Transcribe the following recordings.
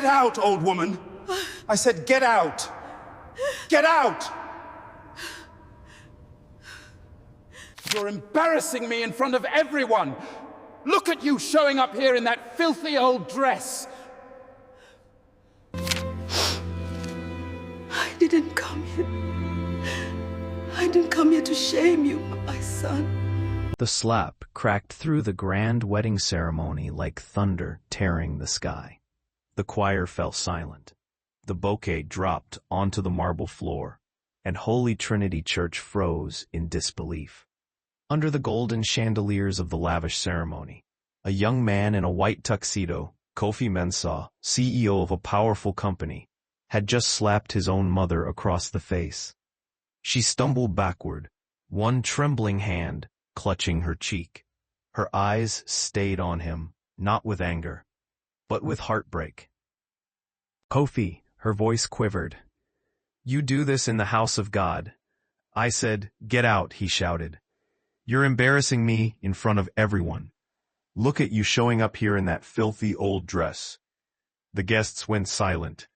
Get out, old woman! I said get out! Get out! You're embarrassing me in front of everyone! Look at you showing up here in that filthy old dress! I didn't come here. I didn't come here to shame you, my son. The slap cracked through the grand wedding ceremony like thunder tearing the sky. The choir fell silent. The bouquet dropped onto the marble floor, and Holy Trinity Church froze in disbelief. Under the golden chandeliers of the lavish ceremony, a young man in a white tuxedo, Kofi Mensah, CEO of a powerful company, had just slapped his own mother across the face. She stumbled backward, one trembling hand clutching her cheek. Her eyes stayed on him, not with anger, but with heartbreak. Kofi, her voice quivered. You do this in the house of God. I said, get out, he shouted. You're embarrassing me in front of everyone. Look at you showing up here in that filthy old dress. The guests went silent.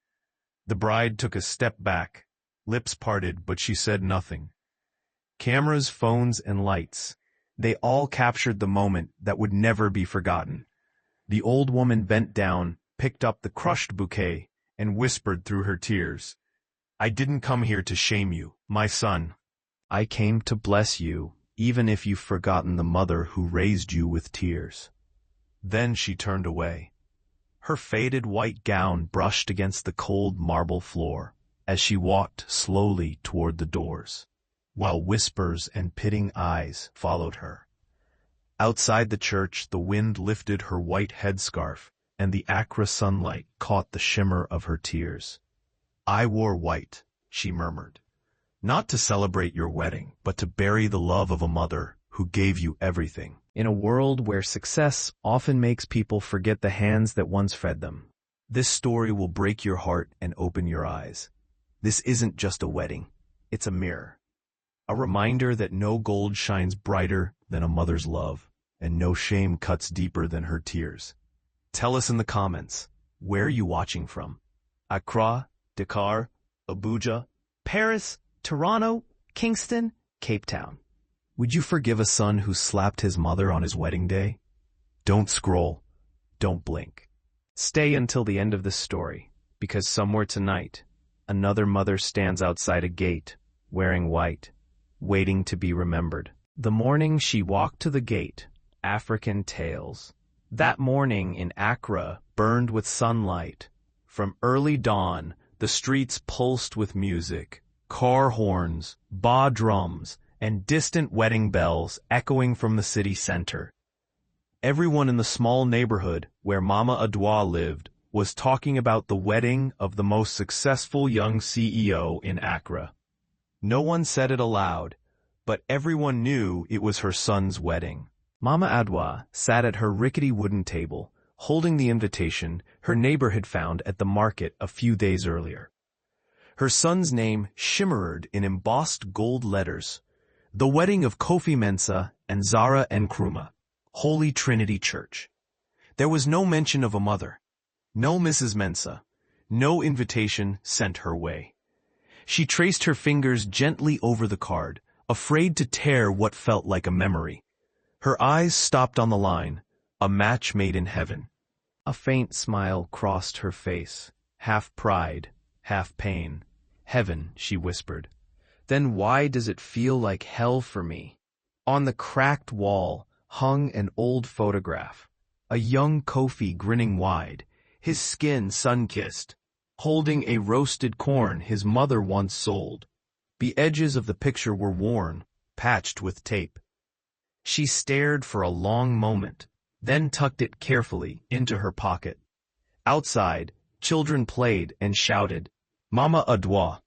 The bride took a step back, lips parted, but she said nothing. Cameras, phones, and lights, they all captured the moment that would never be forgotten. The old woman bent down, picked up the crushed bouquet, and whispered through her tears, I didn't come here to shame you, my son. I came to bless you, even if you've forgotten the mother who raised you with tears. Then she turned away. Her faded white gown brushed against the cold marble floor as she walked slowly toward the doors, while whispers and pitying eyes followed her. Outside the church, the wind lifted her white headscarf, and the acrid sunlight caught the shimmer of her tears. I wore white, she murmured, not to celebrate your wedding, but to bury the love of a mother who gave you everything. In a world where success often makes people forget the hands that once fed them, this story will break your heart and open your eyes. This isn't just a wedding, it's a mirror. A reminder that no gold shines brighter than a mother's love, and no shame cuts deeper than her tears. Tell us in the comments, where are you watching from? Accra, Dakar, Abuja, Paris, Toronto, Kingston, Cape Town. Would you forgive a son who slapped his mother on his wedding day? Don't scroll. Don't blink. Stay until the end of the story, because somewhere tonight, another mother stands outside a gate, wearing white, waiting to be remembered. The morning she walked to the gate, African tales. That morning in Accra burned with sunlight. From early dawn, the streets pulsed with music, car horns, ba drums, and distant wedding bells echoing from the city center. Everyone in the small neighborhood where Mama Adwoa lived was talking about the wedding of the most successful young CEO in Accra. No one said it aloud, but everyone knew it was her son's wedding. Mama Adwoa sat at her rickety wooden table, holding the invitation her neighbor had found at the market a few days earlier. Her son's name shimmered in embossed gold letters. The wedding of Kofi Mensah and Zara and Nkrumah, Holy Trinity Church. There was no mention of a mother, no Mrs. Mensah, no invitation sent her way. She traced her fingers gently over the card, afraid to tear what felt like a memory. Her eyes stopped on the line, a match made in heaven. A faint smile crossed her face, half pride, half pain. Heaven, she whispered. Then why does it feel like hell for me? On the cracked wall hung an old photograph, a young Kofi grinning wide, his skin sun-kissed, holding a roasted corn his mother once sold. The edges of the picture were worn, patched with tape. She stared for a long moment, then tucked it carefully into her pocket. Outside, children played and shouted, Mama Adwoa,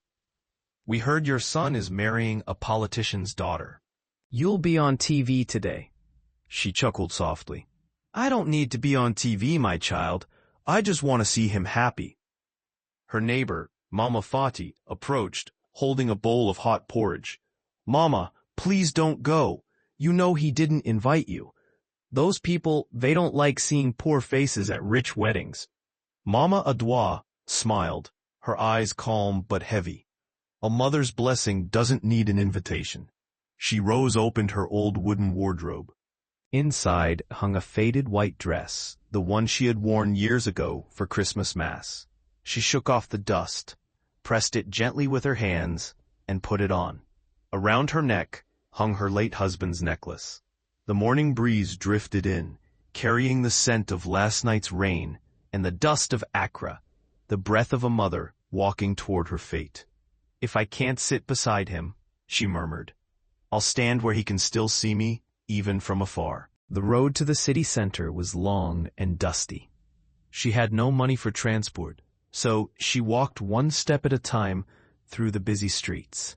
we heard your son is marrying a politician's daughter. You'll be on TV today. She chuckled softly. I don't need to be on TV, my child. I just want to see him happy. Her neighbor, Mama Fati, approached, holding a bowl of hot porridge. Mama, please don't go. You know he didn't invite you. Those people, they don't like seeing poor faces at rich weddings. Mama Adwoa smiled, her eyes calm but heavy. A mother's blessing doesn't need an invitation. She opened her old wooden wardrobe. Inside hung a faded white dress, the one she had worn years ago for Christmas Mass. She shook off the dust, pressed it gently with her hands, and put it on. Around her neck hung her late husband's necklace. The morning breeze drifted in, carrying the scent of last night's rain and the dust of Accra, the breath of a mother walking toward her fate. "If I can't sit beside him," she murmured, "I'll stand where he can still see me, even from afar." The road to the city center was long and dusty. She had no money for transport, so she walked one step at a time through the busy streets.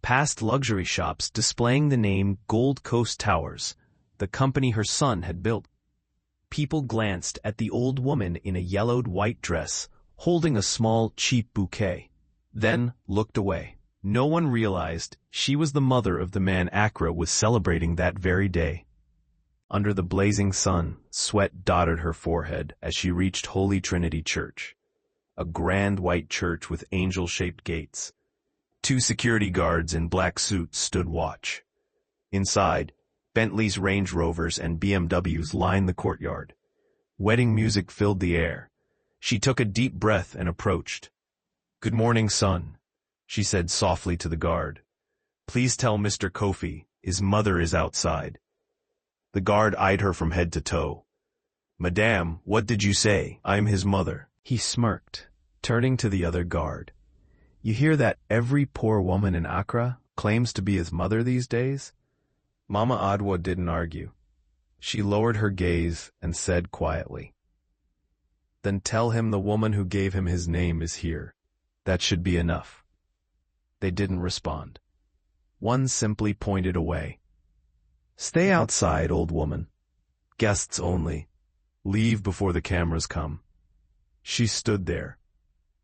Past luxury shops displaying the name Gold Coast Towers, the company her son had built. People glanced at the old woman in a yellowed white dress, holding a small, cheap bouquet, then looked away. No one realized she was the mother of the man Accra was celebrating that very day. Under the blazing sun, sweat dotted her forehead as she reached Holy Trinity Church, a grand white church with angel-shaped gates. 2 security guards in black suits stood watch. Inside, Bentleys, Range Rovers, and BMWs lined the courtyard. Wedding music filled the air. She took a deep breath and approached. "Good morning, son," she said softly to the guard. "Please tell Mr. Kofi his mother is outside." The guard eyed her from head to toe. "Madame, what did you say? I'm his mother." He smirked, turning to the other guard. "You hear that every poor woman in Accra claims to be his mother these days?" Mama Adwoa didn't argue. She lowered her gaze and said quietly, "Then tell him the woman who gave him his name is here. That should be enough." They didn't respond. One simply pointed away. "Stay outside, old woman. Guests only. Leave before the cameras come." She stood there.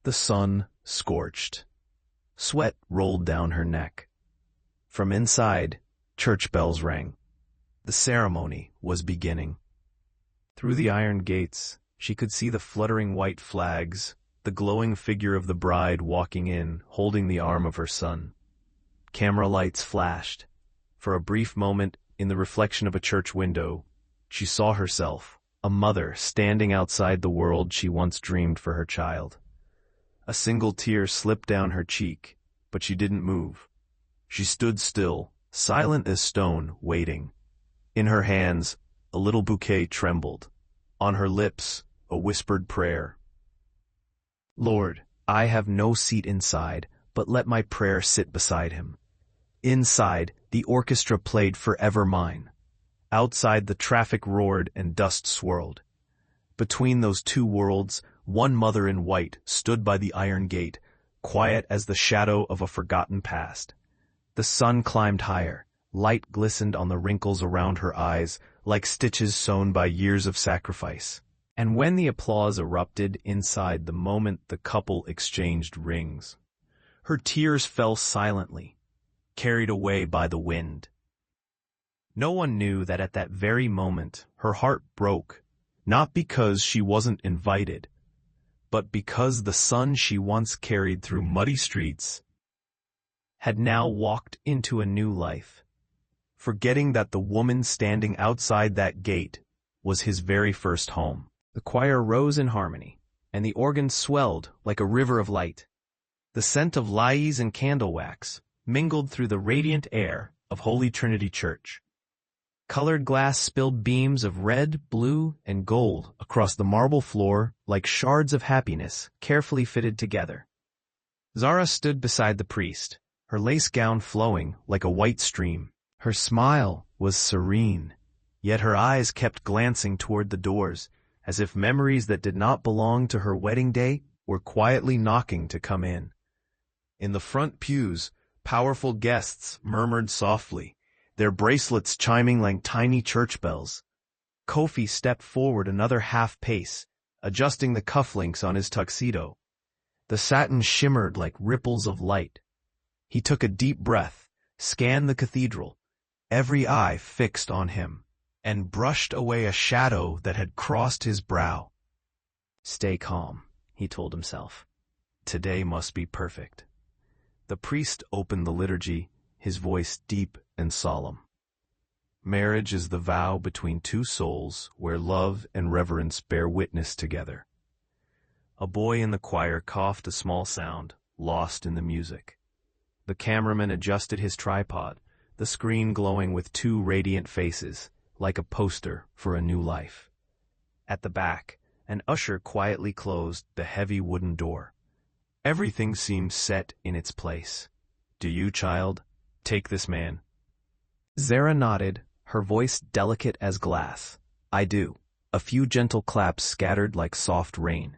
The sun scorched. Sweat rolled down her neck. From inside, church bells rang. The ceremony was beginning. Through the iron gates, she could see the fluttering white flags, the glowing figure of the bride walking in, holding the arm of her son. Camera lights flashed. For a brief moment, in the reflection of a church window, she saw herself, a mother standing outside the world she once dreamed for her child. A single tear slipped down her cheek, but she didn't move. She stood still, silent as stone, waiting. In her hands, a little bouquet trembled. On her lips, a whispered prayer. "Lord, I have no seat inside, but let my prayer sit beside him." Inside, the orchestra played Forever Mine. Outside, the traffic roared and dust swirled. Between those two worlds, one mother in white stood by the iron gate, quiet as the shadow of a forgotten past. The sun climbed higher. Light glistened on the wrinkles around her eyes, like stitches sewn by years of sacrifice. And when the applause erupted inside the moment the couple exchanged rings, her tears fell silently, carried away by the wind. No one knew that at that very moment her heart broke, not because she wasn't invited, but because the son she once carried through muddy streets had now walked into a new life, forgetting that the woman standing outside that gate was his very first home. The choir rose in harmony, and the organ swelled like a river of light. The scent of lais and candle wax mingled through the radiant air of Holy Trinity Church. Colored glass spilled beams of red, blue, and gold across the marble floor like shards of happiness carefully fitted together. Zara stood beside the priest, her lace gown flowing like a white stream. Her smile was serene, yet her eyes kept glancing toward the doors, as if memories that did not belong to her wedding day were quietly knocking to come in. In the front pews, powerful guests murmured softly, their bracelets chiming like tiny church bells. Kofi stepped forward another half-pace, adjusting the cufflinks on his tuxedo. The satin shimmered like ripples of light. He took a deep breath, scanned the cathedral, every eye fixed on him, and brushed away a shadow that had crossed his brow. Stay calm, he told himself. Today must be perfect. The priest opened the liturgy, his voice deep and solemn. Marriage is the vow between two souls where love and reverence bear witness together. A boy in the choir coughed a small sound, lost in the music. The cameraman adjusted his tripod, the screen glowing with two radiant faces, like a poster for a new life. At the back, an usher quietly closed the heavy wooden door. Everything seemed set in its place. Do you, child, take this man? Zara nodded, her voice delicate as glass. I do. A few gentle claps scattered like soft rain.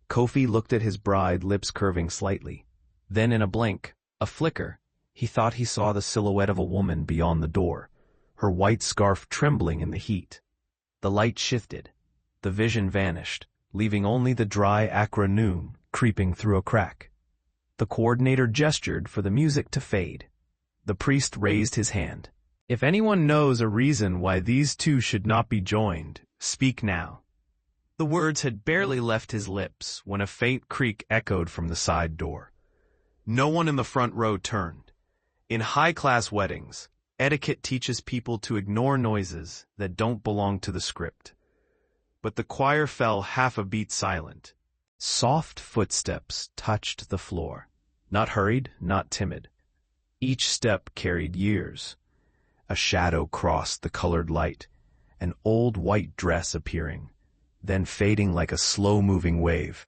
Kofi looked at his bride, lips curving slightly. Then in a blink, a flicker, he thought he saw the silhouette of a woman beyond the door, her white scarf trembling in the heat. The light shifted. The vision vanished, leaving only the dry acronym creeping through a crack. The coordinator gestured for the music to fade. The priest raised his hand. If anyone knows a reason why these two should not be joined, speak now. The words had barely left his lips when a faint creak echoed from the side door. No one in the front row turned. In high-class weddings, etiquette teaches people to ignore noises that don't belong to the script. But the choir fell half a beat silent. Soft footsteps touched the floor. Not hurried, not timid. Each step carried years. A shadow crossed the colored light, an old white dress appearing, then fading like a slow-moving wave.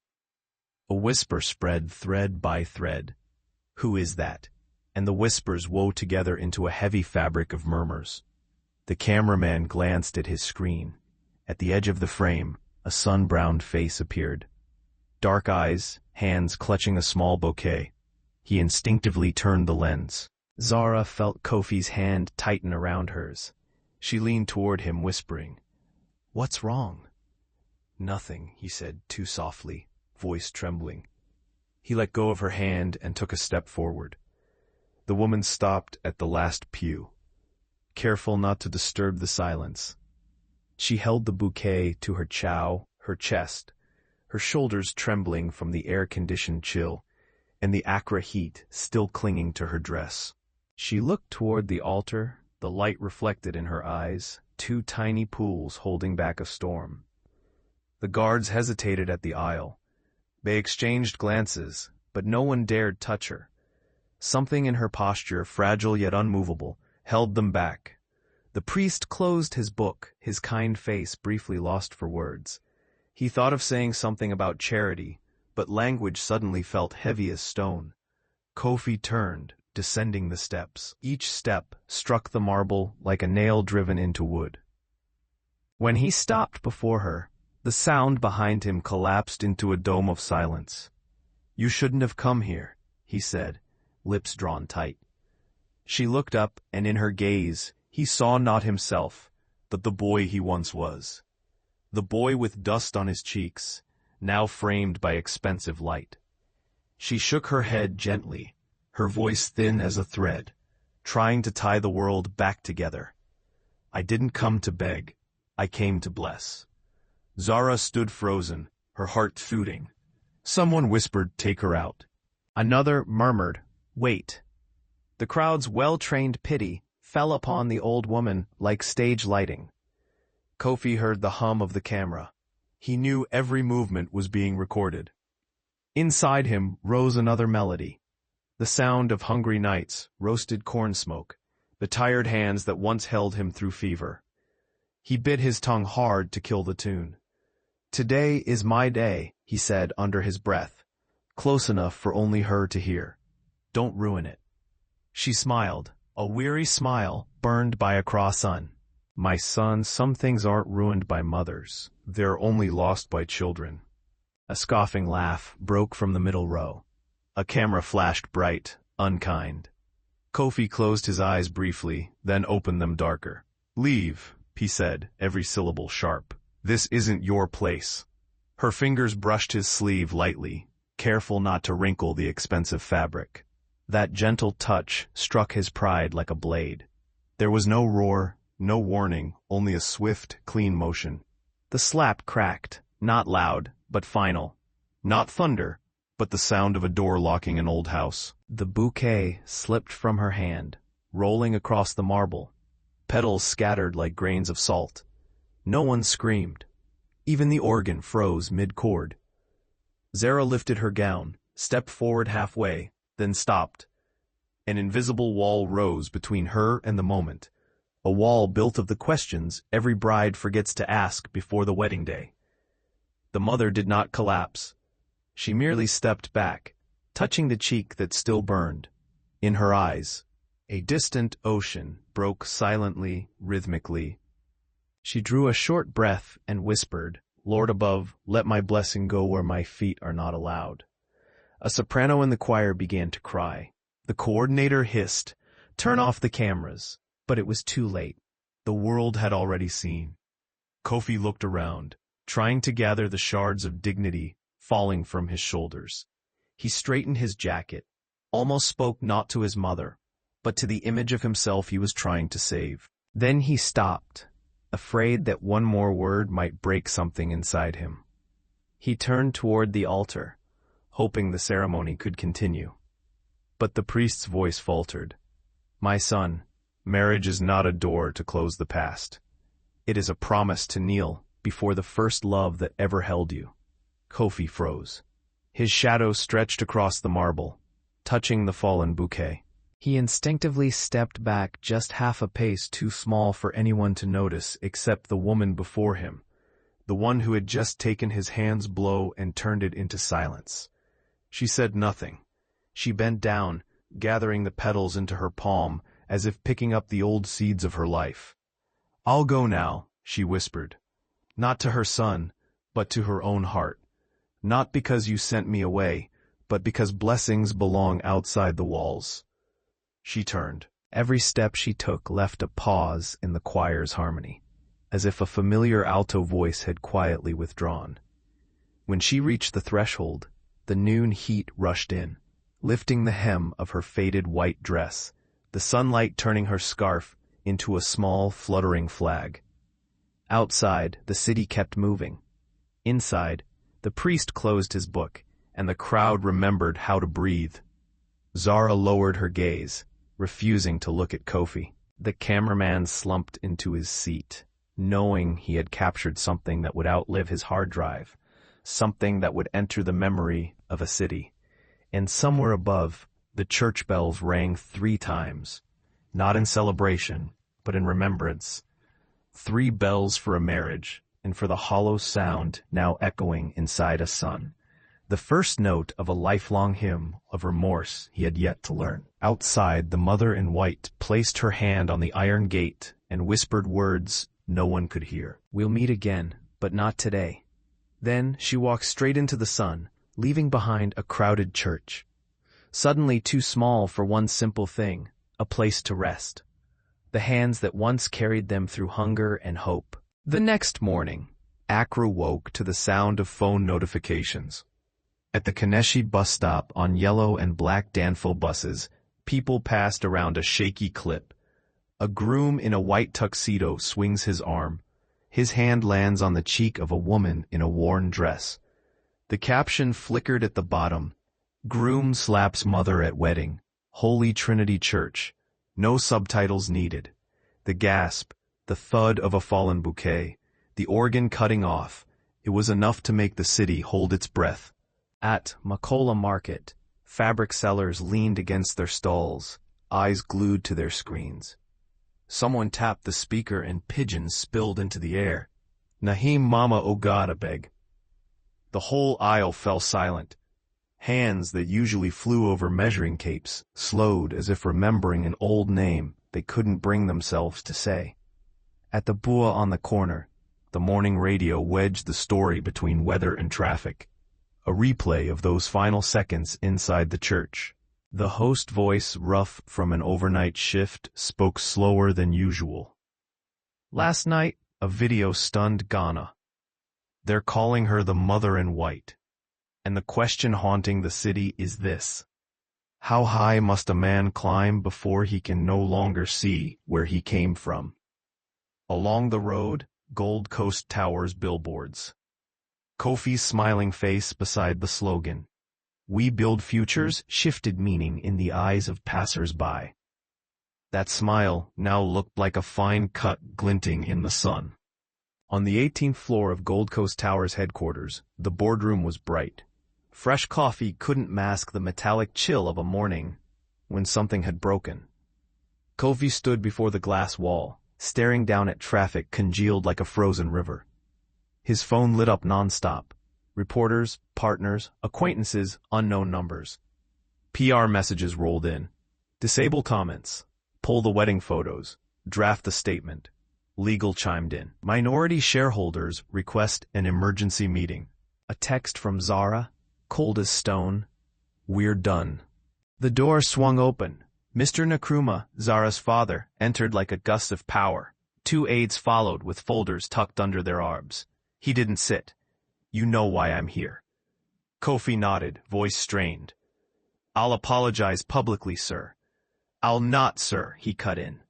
A whisper spread thread by thread. Who is that? And the whispers wove together into a heavy fabric of murmurs. The cameraman glanced at his screen. At the edge of the frame, a sun-browned face appeared. Dark eyes, hands clutching a small bouquet. He instinctively turned the lens. Zara felt Kofi's hand tighten around hers. She leaned toward him, whispering, "What's wrong?" "Nothing," he said too softly, voice trembling. He let go of her hand and took a step forward. The woman stopped at the last pew, careful not to disturb the silence. She held the bouquet to her her chest, her shoulders trembling from the air-conditioned chill, and the acrid heat still clinging to her dress. She looked toward the altar, the light reflected in her eyes, two tiny pools holding back a storm. The guards hesitated at the aisle. They exchanged glances, but no one dared touch her. Something in her posture, fragile yet unmovable, held them back. The priest closed his book, his kind face briefly lost for words. He thought of saying something about charity, but language suddenly felt heavy as stone. Kofi turned, descending the steps. Each step struck the marble like a nail driven into wood. When he stopped before her, the sound behind him collapsed into a dome of silence. "You shouldn't have come here," he said, lips drawn tight. She looked up, and in her gaze, he saw not himself, but the boy he once was. The boy with dust on his cheeks, now framed by expensive light. She shook her head gently, her voice thin as a thread, trying to tie the world back together. "I didn't come to beg, I came to bless." Zara stood frozen, her heart thudding. Someone whispered, "Take her out." Another murmured, "Wait." The crowd's well-trained pity fell upon the old woman like stage lighting. Kofi heard the hum of the camera. He knew every movement was being recorded. Inside him rose another melody, the sound of hungry nights, roasted corn smoke, the tired hands that once held him through fever. He bit his tongue hard to kill the tune. "Today is my day," he said under his breath, close enough for only her to hear. "Don't ruin it." She smiled, a weary smile burned by a cross sun. "My son, some things aren't ruined by mothers. They're only lost by children." A scoffing laugh broke from the middle row. A camera flashed bright, unkind. Kofi closed his eyes briefly, then opened them darker. "Leave," he said, every syllable sharp. "This isn't your place." Her fingers brushed his sleeve lightly, careful not to wrinkle the expensive fabric. That gentle touch struck his pride like a blade. There was no roar, no warning, only a swift, clean motion. The slap cracked, not loud, but final. Not thunder, but the sound of a door locking an old house. The bouquet slipped from her hand, rolling across the marble, petals scattered like grains of salt. No one screamed. Even the organ froze mid-chord. Zara lifted her gown, stepped forward halfway, then stopped. An invisible wall rose between her and the moment, a wall built of the questions every bride forgets to ask before the wedding day. The mother did not collapse. She merely stepped back, touching the cheek that still burned. In her eyes, a distant ocean broke silently, rhythmically. She drew a short breath and whispered, "Lord above, let my blessing go where my feet are not allowed." A soprano in the choir began to cry. The coordinator hissed, "Turn off the cameras." But it was too late. The world had already seen. Kofi looked around, trying to gather the shards of dignity falling from his shoulders. He straightened his jacket, almost spoke not to his mother, but to the image of himself he was trying to save. Then he stopped, afraid that one more word might break something inside him. He turned toward the altar, hoping the ceremony could continue. But the priest's voice faltered. "My son, marriage is not a door to close the past. It is a promise to kneel before the first love that ever held you." Kofi froze. His shadow stretched across the marble, touching the fallen bouquet. He instinctively stepped back just half a pace too small for anyone to notice except the woman before him, the one who had just taken his hand's blow and turned it into silence. She said nothing. She bent down, gathering the petals into her palm, as if picking up the old seeds of her life. "I'll go now," she whispered. Not to her son, but to her own heart. "Not because you sent me away, but because blessings belong outside the walls." She turned. Every step she took left a pause in the choir's harmony, as if a familiar alto voice had quietly withdrawn. When she reached the threshold, the noon heat rushed in, lifting the hem of her faded white dress, the sunlight turning her scarf into a small, fluttering flag. Outside, the city kept moving. Inside, the priest closed his book, and the crowd remembered how to breathe. Zara lowered her gaze, refusing to look at Kofi. The cameraman slumped into his seat, knowing he had captured something that would outlive his hard drive, something that would enter the memory of a city. And somewhere above, the church bells rang 3 times, not in celebration, but in remembrance. 3 bells for a marriage, and for the hollow sound now echoing inside a son. The first note of a lifelong hymn of remorse he had yet to learn. Outside, the mother in white placed her hand on the iron gate and whispered words no one could hear. "We'll meet again, but not today." Then she walked straight into the sun, leaving behind a crowded church. Suddenly too small for one simple thing, a place to rest. The hands that once carried them through hunger and hope. The next morning, Accra woke to the sound of phone notifications. At the Kaneshi bus stop on yellow and black Danfo buses, people passed around a shaky clip. A groom in a white tuxedo swings his arm. His hand lands on the cheek of a woman in a worn dress. The caption flickered at the bottom. "Groom slaps mother at wedding. Holy Trinity Church." No subtitles needed. The gasp, the thud of a fallen bouquet, the organ cutting off, it was enough to make the city hold its breath. At Makola Market, fabric sellers leaned against their stalls, eyes glued to their screens. Someone tapped the speaker and pigeons spilled into the air. "Nahim Mama Ogada beg." The whole aisle fell silent. Hands that usually flew over measuring capes slowed as if remembering an old name they couldn't bring themselves to say. At the Adwoa on the corner, the morning radio wedged the story between weather and traffic. A replay of those final seconds inside the church. The host voice, rough from an overnight shift, spoke slower than usual. "Last night, a video stunned Ghana. They're calling her the Mother in White. And the question haunting the city is this: how high must a man climb before he can no longer see where he came from?" Along the road, Gold Coast Towers billboards. Kofi's smiling face beside the slogan, "We build futures," shifted meaning in the eyes of passers-by. That smile now looked like a fine cut glinting in the sun. On the 18th floor of Gold Coast Tower's headquarters, the boardroom was bright. Fresh coffee couldn't mask the metallic chill of a morning when something had broken. Kofi stood before the glass wall, staring down at traffic congealed like a frozen river. His phone lit up nonstop. Reporters, partners, acquaintances, unknown numbers. PR messages rolled in. Disable comments. Pull the wedding photos. Draft the statement. Legal chimed in. Minority shareholders request an emergency meeting. A text from Zara, cold as stone. We're done. The door swung open. Mr. Nkrumah, Zara's father, entered like a gust of power. 2 aides followed with folders tucked under their arms. He didn't sit. "You know why I'm here." Kofi nodded, voice strained. "I'll apologize publicly, sir." "I'll not, sir," he cut in.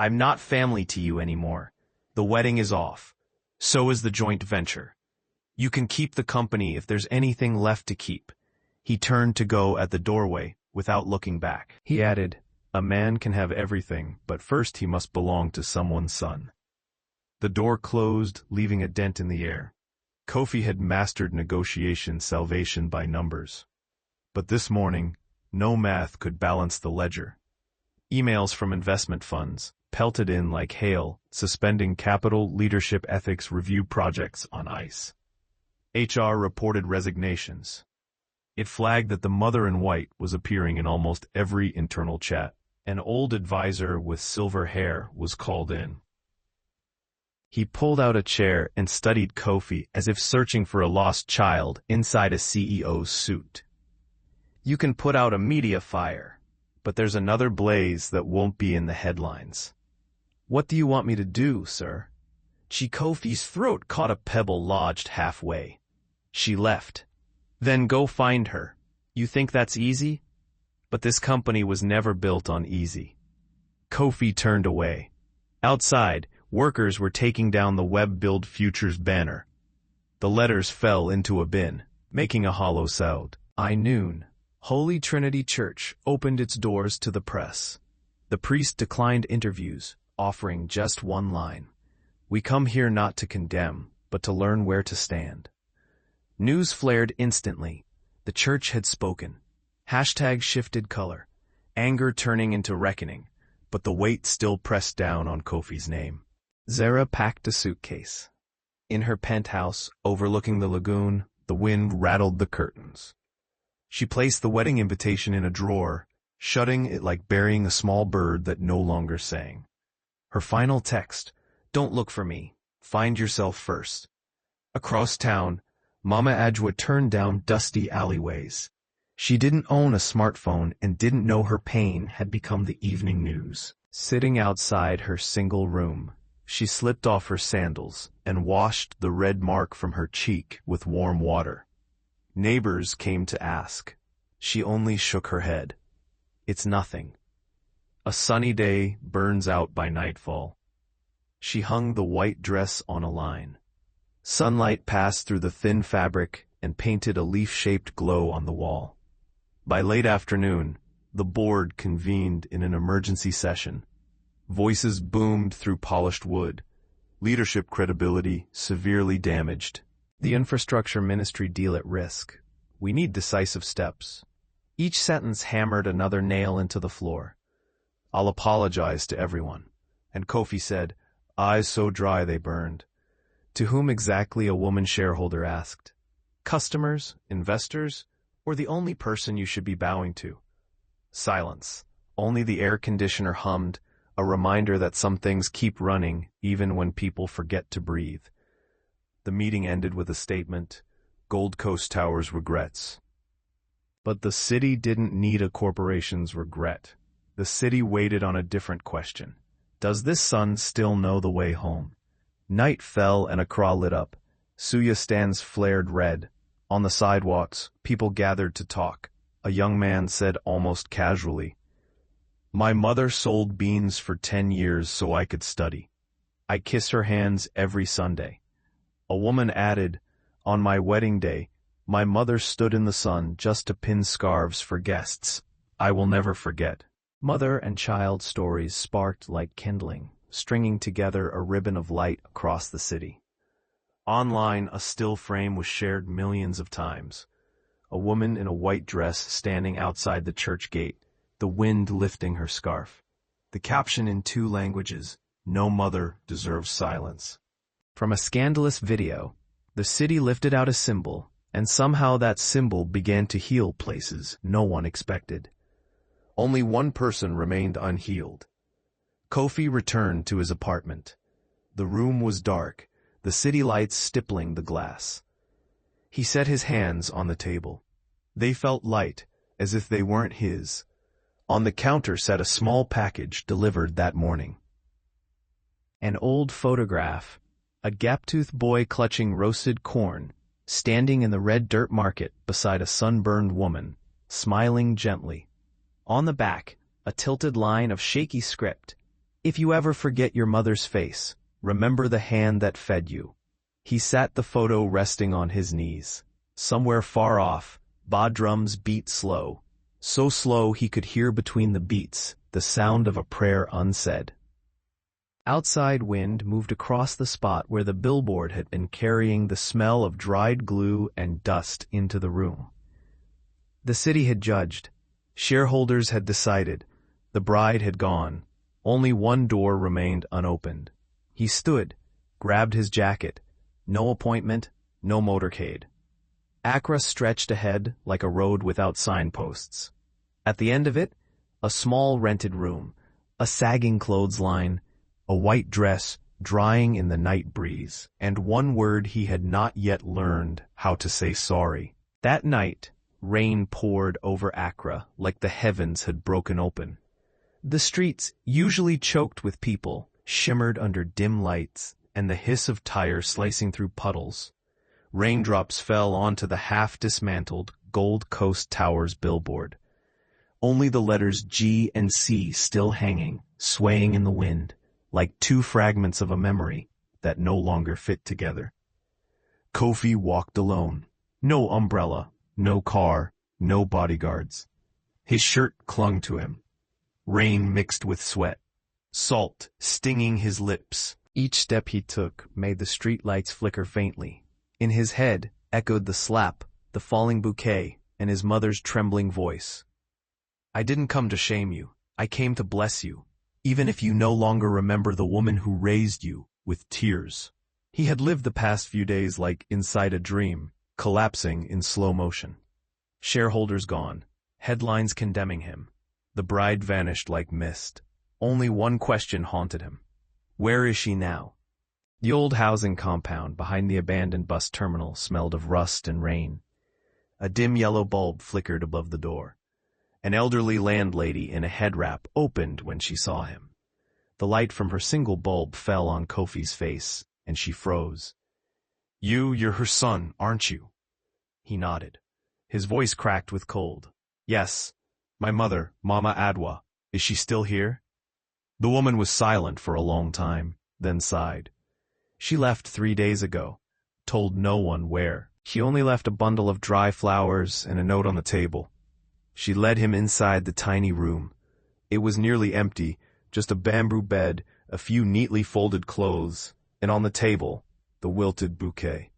"I'm not family to you anymore. The wedding is off. So is the joint venture. You can keep the company if there's anything left to keep." He turned to go at the doorway without looking back. He added, "A man can have everything, but first he must belong to someone's son." The door closed, leaving a dent in the air. Kofi had mastered negotiation salvation by numbers. But this morning, no math could balance the ledger. Emails from investment funds pelted in like hail, suspending capital leadership ethics review projects on ice. HR reported resignations. It flagged that the mother-in-white was appearing in almost every internal chat. An old advisor with silver hair was called in. He pulled out a chair and studied Kofi as if searching for a lost child inside a CEO's suit. "You can put out a media fire, but there's another blaze that won't be in the headlines." "What do you want me to do, sir?" Kofi's throat caught a pebble lodged halfway. "She left." "Then go find her. You think that's easy?" But this company was never built on easy. Kofi turned away. Outside, workers were taking down the Web Build Futures banner. The letters fell into a bin, making a hollow sound. Noon. Holy Trinity Church opened its doors to the press. The priest declined interviews, offering just one line. "We come here not to condemn, but to learn where to stand." News flared instantly. The church had spoken. Hashtag shifted color. Anger turning into reckoning, but the weight still pressed down on Kofi's name. Zara packed a suitcase. In her penthouse, overlooking the lagoon, the wind rattled the curtains. She placed the wedding invitation in a drawer, shutting it like burying a small bird that no longer sang. Her final text, "Don't look for me. Find yourself first." Across town, Mama Adwoa turned down dusty alleyways. She didn't own a smartphone and didn't know her pain had become the evening news. Sitting outside her single room, she slipped off her sandals and washed the red mark from her cheek with warm water. Neighbors came to ask. She only shook her head. "It's nothing. A sunny day burns out by nightfall." She hung the white dress on a line. Sunlight passed through the thin fabric and painted a leaf-shaped glow on the wall. By late afternoon, the board convened in an emergency session. Voices boomed through polished wood. Leadership credibility severely damaged. The infrastructure ministry deal at risk. We need decisive steps. Each sentence hammered another nail into the floor. "I'll apologize to everyone." And Kofi said, eyes so dry they burned. To whom exactly, a woman shareholder asked. Customers, investors, or the only person you should be bowing to? Silence. Only the air conditioner hummed, a reminder that some things keep running even when people forget to breathe. The meeting ended with a statement, Gold Coast Towers regrets. But the city didn't need a corporation's regret. The city waited on a different question. Does this son still know the way home? Night fell and Accra lit up. Suya stands flared red. On the sidewalks, people gathered to talk. A young man said almost casually, "My mother sold beans for 10 years so I could study. I kiss her hands every Sunday." A woman added, On my wedding day, my mother stood in the sun just to pin scarves for guests. I will never forget. Mother and child stories sparked like kindling, stringing together a ribbon of light across the city. Online, a still frame was shared millions of times. A woman in a white dress standing outside the church gate, the wind lifting her scarf. The caption in 2 languages, "No mother deserves silence." From a scandalous video, the city lifted out a symbol, and somehow that symbol began to heal places no one expected. Only one person remained unhealed. Kofi returned to his apartment. The room was dark, the city lights stippling the glass. He set his hands on the table. They felt light, as if they weren't his. On the counter sat a small package delivered that morning. An old photograph, a gap-toothed boy clutching roasted corn, standing in the red dirt market beside a sunburned woman, smiling gently. On the back, a tilted line of shaky script. "If you ever forget your mother's face, remember the hand that fed you." He sat the photo resting on his knees. Somewhere far off, ba drums beat slow. So slow he could hear between the beats the sound of a prayer unsaid. Outside wind moved across the spot where the billboard had been, carrying the smell of dried glue and dust into the room. The city had judged. Shareholders had decided. The bride had gone. Only one door remained unopened. He stood, grabbed his jacket. No appointment, no motorcade. Accra stretched ahead like a road without signposts. At the end of it, a small rented room, a sagging clothesline, a white dress drying in the night breeze, and one word he had not yet learned how to say sorry. That night, rain poured over Accra like the heavens had broken open. The streets, usually choked with people, shimmered under dim lights and the hiss of tires slicing through puddles. Raindrops fell onto the half-dismantled Gold Coast Towers billboard. Only the letters G and C still hanging, swaying in the wind, like 2 fragments of a memory that no longer fit together. Kofi walked alone. No umbrella, no car, no bodyguards. His shirt clung to him. Rain mixed with sweat. Salt stinging his lips. Each step he took made the streetlights flicker faintly. In his head echoed the slap, the falling bouquet, and his mother's trembling voice. "I didn't come to shame you. I came to bless you, even if you no longer remember the woman who raised you," with tears. He had lived the past few days like inside a dream, collapsing in slow motion. Shareholders gone, headlines condemning him. The bride vanished like mist. Only one question haunted him. Where is she now? The old housing compound behind the abandoned bus terminal smelled of rust and rain. A dim yellow bulb flickered above the door. An elderly landlady in a head wrap opened when she saw him. The light from her single bulb fell on Kofi's face, and she froze. You're her son, aren't you?" He nodded. His voice cracked with cold. "Yes, my mother, Mama Adwoa. Is she still here?" The woman was silent for a long time, then sighed. "She left 3 days ago, told no one where. She only left a bundle of dry flowers and a note on the table." She led him inside the tiny room. It was nearly empty, just a bamboo bed, a few neatly folded clothes, and on the table, the wilted bouquet.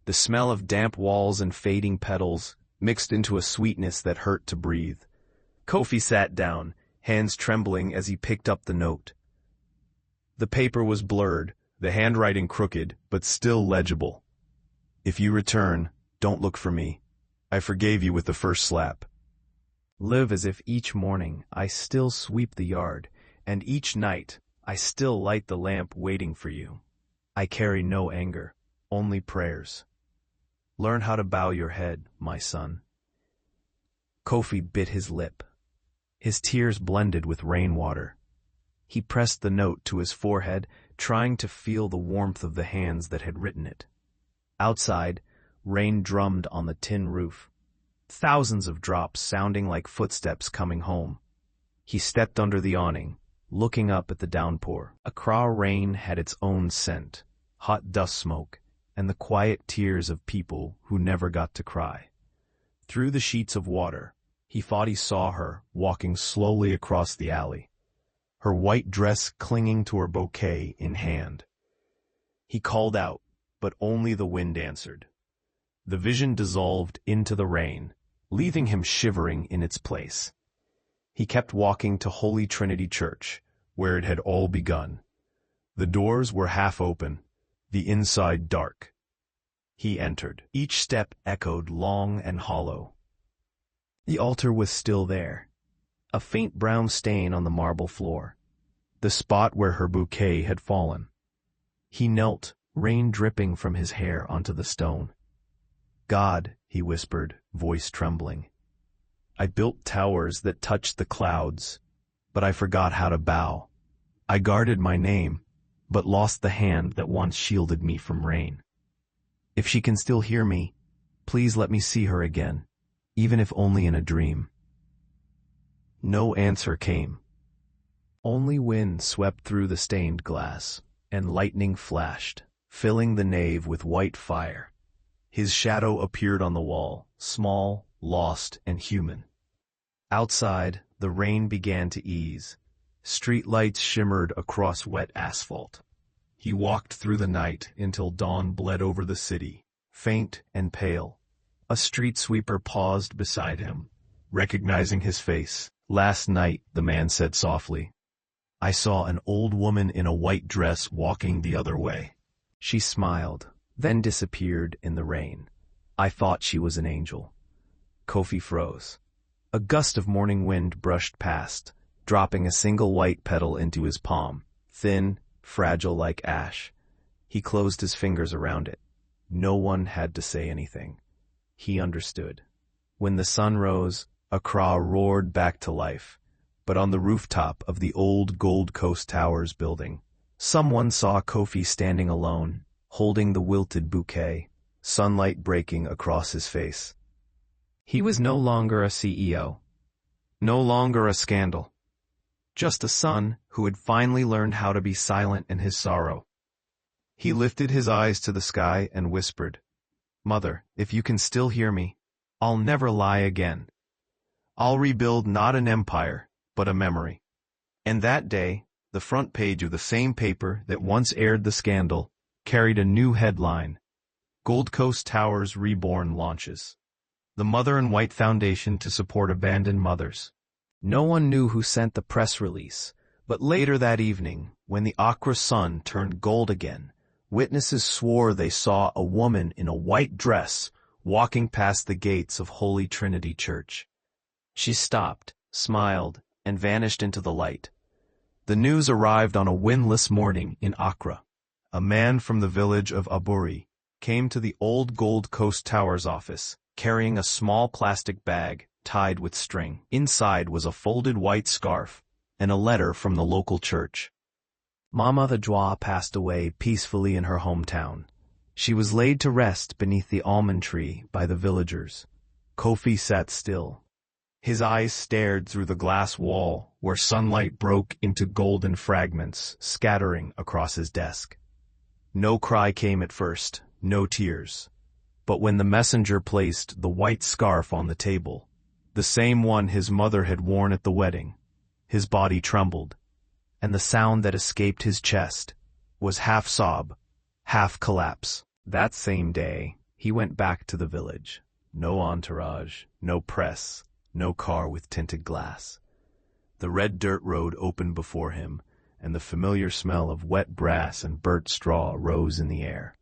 The smell of damp walls and fading petals mixed into a sweetness that hurt to breathe. Kofi sat down, hands trembling as he picked up the note. The paper was blurred, the handwriting crooked, but still legible. "If you return, don't look for me. I forgave you with the first slap. Live as if each morning I still sweep the yard, and each night I still light the lamp waiting for you. I carry no anger, only prayers. Learn how to bow your head, my son." Kofi bit his lip. His tears blended with rainwater. He pressed the note to his forehead, trying to feel the warmth of the hands that had written it. Outside, rain drummed on the tin roof. Thousands of drops sounding like footsteps coming home. He stepped under the awning, looking up at the downpour. Accra rain had its own scent, hot dust smoke, and the quiet tears of people who never got to cry. Through the sheets of water, he thought he saw her walking slowly across the alley, her white dress clinging to her bouquet in hand. He called out, but only the wind answered. The vision dissolved into the rain, leaving him shivering in its place. He kept walking to Holy Trinity Church, where it had all begun. The doors were half open, the inside dark. He entered. Each step echoed long and hollow. The altar was still there, a faint brown stain on the marble floor, the spot where her bouquet had fallen. He knelt, rain dripping from his hair onto the stone. God, he whispered, voice trembling, I built towers that touched the clouds, but I forgot how to bow. I guarded my name, but lost the hand that once shielded me from rain. If she can still hear me, please let me see her again, even if only in a dream. No answer came. Only wind swept through the stained glass, and lightning flashed, filling the nave with white fire. His shadow appeared on the wall, small, lost, and human. Outside, the rain began to ease. Street lights shimmered across wet asphalt. He walked through the night until dawn bled over the city, faint and pale. A street sweeper paused beside him, recognizing his face. Last night, the man said softly, I saw an old woman in a white dress walking the other way. She smiled, then disappeared in the rain. I thought she was an angel. Kofi froze. A gust of morning wind brushed past, dropping a single white petal into his palm, thin, fragile like ash. He closed his fingers around it. No one had to say anything. He understood. When the sun rose, Accra roared back to life. But on the rooftop of the old Gold Coast Towers building, someone saw Kofi standing alone, holding the wilted bouquet, sunlight breaking across his face. He was no longer a CEO. No longer a scandal. Just a son who had finally learned how to be silent in his sorrow. He lifted his eyes to the sky and whispered, Mother, if you can still hear me, I'll never lie again. I'll rebuild not an empire, but a memory. And that day, the front page of the same paper that once aired the scandal carried a new headline, Gold Coast Towers Reborn launches. The Mother and White Foundation to support abandoned mothers. No one knew who sent the press release, but later that evening, when the Accra sun turned gold again, witnesses swore they saw a woman in a white dress walking past the gates of Holy Trinity Church. She stopped, smiled, and vanished into the light. The news arrived on a windless morning in Accra. A man from the village of Aburi came to the old Gold Coast Towers office, carrying a small plastic bag tied with string. Inside was a folded white scarf and a letter from the local church. Mama Adwoa passed away peacefully in her hometown. She was laid to rest beneath the almond tree by the villagers. Kofi sat still. His eyes stared through the glass wall where sunlight broke into golden fragments, scattering across his desk. No cry came at first, no tears. But when the messenger placed the white scarf on the table, the same one his mother had worn at the wedding, his body trembled, and the sound that escaped his chest was half sob, half collapse. That same day, he went back to the village. No entourage, no press, no car with tinted glass. The red dirt road opened before him, and the familiar smell of wet brass and burnt straw rose in the air.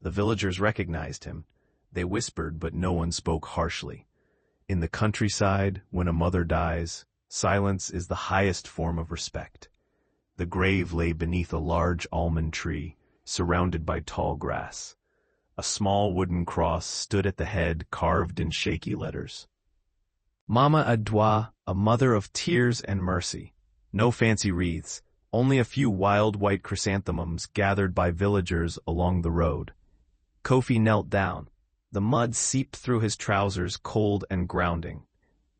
The villagers recognized him. They whispered, but no one spoke harshly. In the countryside, when a mother dies, silence is the highest form of respect. The grave lay beneath a large almond tree, surrounded by tall grass. A small wooden cross stood at the head, carved in shaky letters. Mama Adwoa, a mother of tears and mercy. No fancy wreaths, only a few wild white chrysanthemums gathered by villagers along the road. Kofi knelt down. The mud seeped through his trousers, cold and grounding.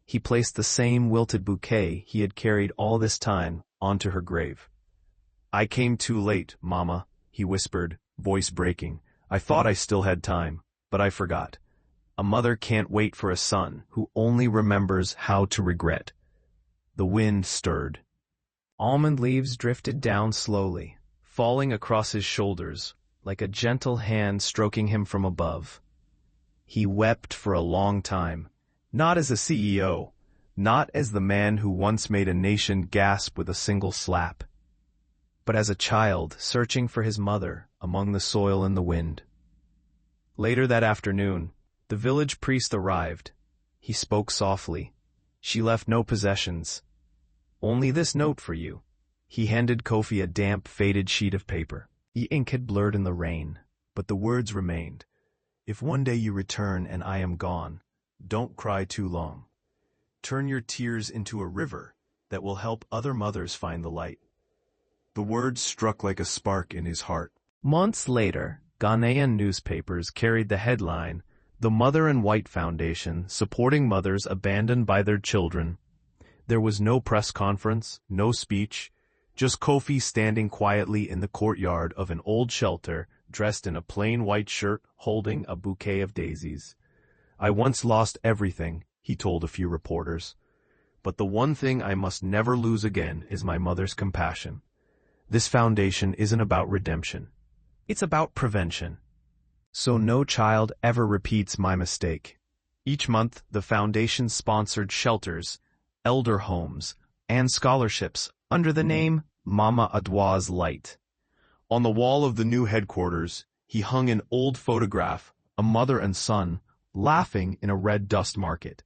He placed the same wilted bouquet he had carried all this time onto her grave. I came too late, Mama, he whispered, voice breaking. I thought I still had time, but I forgot. A mother can't wait for a son who only remembers how to regret. The wind stirred. Almond leaves drifted down slowly, falling across his shoulders, like a gentle hand stroking him from above. He wept for a long time, not as a CEO, not as the man who once made a nation gasp with a single slap, but as a child searching for his mother among the soil and the wind. Later that afternoon, the village priest arrived. He spoke softly. She left no possessions. Only this note for you. He handed Kofi a damp, faded sheet of paper. The ink had blurred in the rain, but the words remained. If one day you return and I am gone, don't cry too long. Turn your tears into a river that will help other mothers find the light. The words struck like a spark in his heart. Months later, Ghanaian newspapers carried the headline, "The Mother in White Foundation supporting mothers abandoned by their children." There was no press conference, no speech, just Kofi standing quietly in the courtyard of an old shelter, dressed in a plain white shirt, holding a bouquet of daisies. I once lost everything, he told a few reporters. But the one thing I must never lose again is my mother's compassion. This foundation isn't about redemption. It's about prevention. So no child ever repeats my mistake. Each month, the foundation sponsored shelters, elder homes, and scholarships under the name Mama Adwoa's Light. On the wall of the new headquarters, he hung an old photograph, a mother and son, laughing in a red dust market.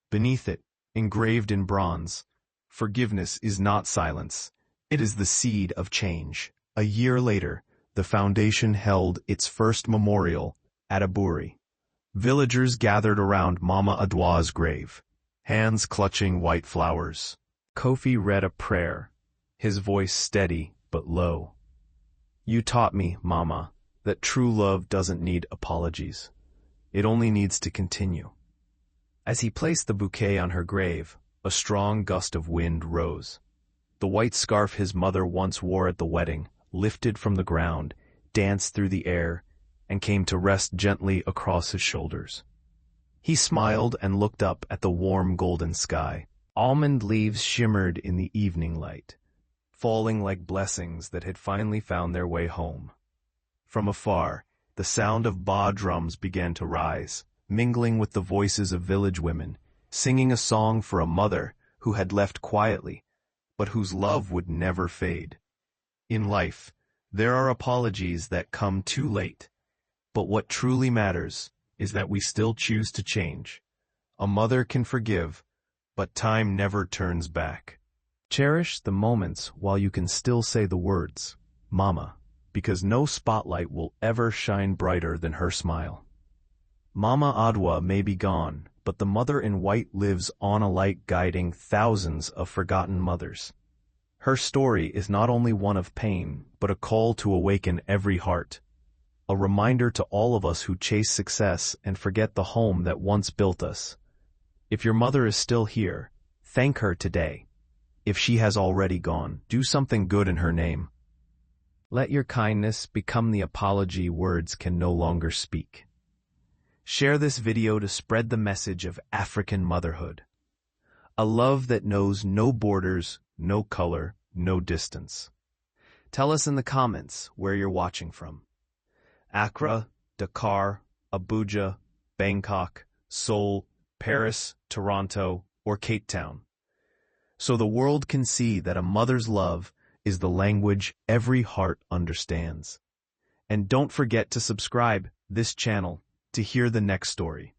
Beneath it, engraved in bronze, "Forgiveness is not silence. It is the seed of change." A year later, the foundation held its first memorial at Adwoa. Villagers gathered around Mama Adwoa's grave, hands clutching white flowers. Kofi read a prayer, his voice steady but low. "You taught me, Mama, that true love doesn't need apologies. It only needs to continue." As he placed the bouquet on her grave, a strong gust of wind rose. The white scarf his mother once wore at the wedding lifted from the ground, danced through the air, and came to rest gently across his shoulders. He smiled and looked up at the warm golden sky. Almond leaves shimmered in the evening light, falling like blessings that had finally found their way home. From afar, the sound of ba drums began to rise, mingling with the voices of village women, singing a song for a mother who had left quietly, but whose love would never fade. In life, there are apologies that come too late, but what truly matters is that we still choose to change. A mother can forgive, but time never turns back. Cherish the moments while you can still say the words, Mama, because no spotlight will ever shine brighter than her smile. Mama Adwoa may be gone, but the mother in white lives on a light guiding thousands of forgotten mothers. Her story is not only one of pain, but a call to awaken every heart. A reminder to all of us who chase success and forget the home that once built us. If your mother is still here, thank her today. If she has already gone, do something good in her name. Let your kindness become the apology words can no longer speak. Share this video to spread the message of African motherhood. A love that knows no borders, no color, no distance. Tell us in the comments where you're watching from. Accra, Dakar, Abuja, Bangkok, Seoul, Paris, Toronto, or Cape Town. So the world can see that a mother's love is the language every heart understands. And don't forget to subscribe this channel to hear the next story.